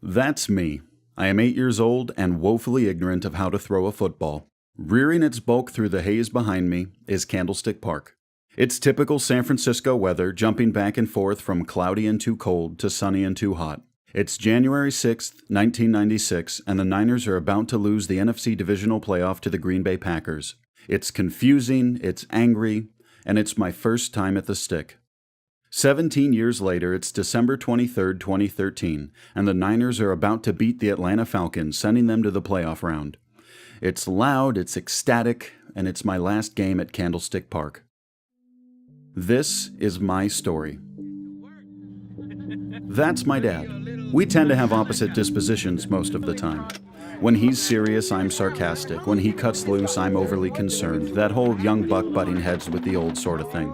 That's me. I am 8 years old and woefully ignorant of how to throw a football. Rearing its bulk through the haze behind me is Candlestick Park. It's typical San Francisco weather, jumping back and forth from cloudy and too cold to sunny and too hot. It's January 6th, 1996, and the Niners are about to lose the NFC divisional playoff to the Green Bay Packers. It's confusing, it's angry, and it's my first time at the stick. 17 years later, it's December 23, 2013, and the Niners are about to beat the Atlanta Falcons, sending them to the playoff round. It's loud, it's ecstatic, and it's my last game at Candlestick Park. This is my story. That's my dad. We tend to have opposite dispositions most of the time. When he's serious, I'm sarcastic. When he cuts loose, I'm overly concerned. That whole young buck butting heads with the old sort of thing.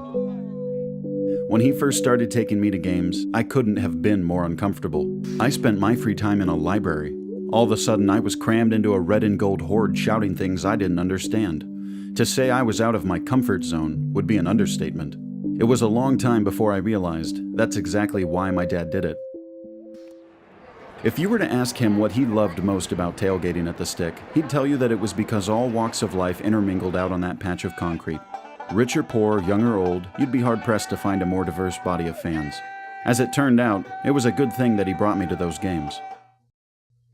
When he first started taking me to games, I couldn't have been more uncomfortable. I spent my free time in a library. All of a sudden, I was crammed into a red and gold horde shouting things I didn't understand. To say I was out of my comfort zone would be an understatement. It was a long time before I realized that's exactly why my dad did it. If you were to ask him what he loved most about tailgating at the Stick, he'd tell you that it was because all walks of life intermingled out on that patch of concrete. Rich or poor, young or old, you'd be hard-pressed to find a more diverse body of fans. As it turned out, it was a good thing that he brought me to those games.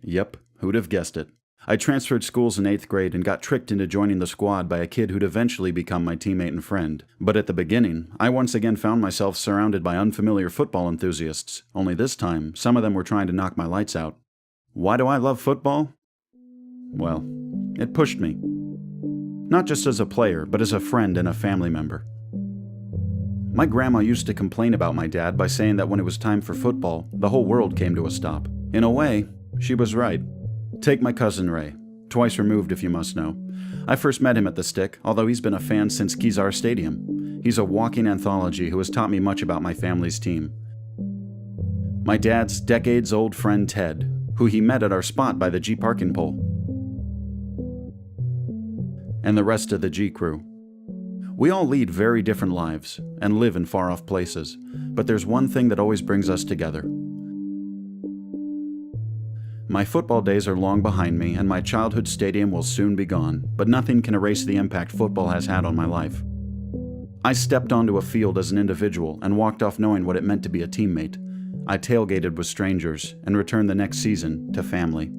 Yep, who'd have guessed it? I transferred schools in 8th grade and got tricked into joining the squad by a kid who'd eventually become my teammate and friend. But at the beginning, I once again found myself surrounded by unfamiliar football enthusiasts, only this time, some of them were trying to knock my lights out. Why do I love football? Well, it pushed me. Not just as a player, but as a friend and a family member. My grandma used to complain about my dad by saying that when it was time for football, the whole world came to a stop. In a way, she was right. Take my cousin Ray, twice removed if you must know. I first met him at the Stick, although he's been a fan since Kezar Stadium. He's a walking anthology who has taught me much about my family's team. My dad's decades-old friend Ted, who he met at our spot by the G parking pole. And the rest of the G crew. We all lead very different lives and live in far-off places, but there's one thing that always brings us together. My football days are long behind me, and my childhood stadium will soon be gone, but nothing can erase the impact football has had on my life. I stepped onto a field as an individual and walked off knowing what it meant to be a teammate. I tailgated with strangers and returned the next season to family.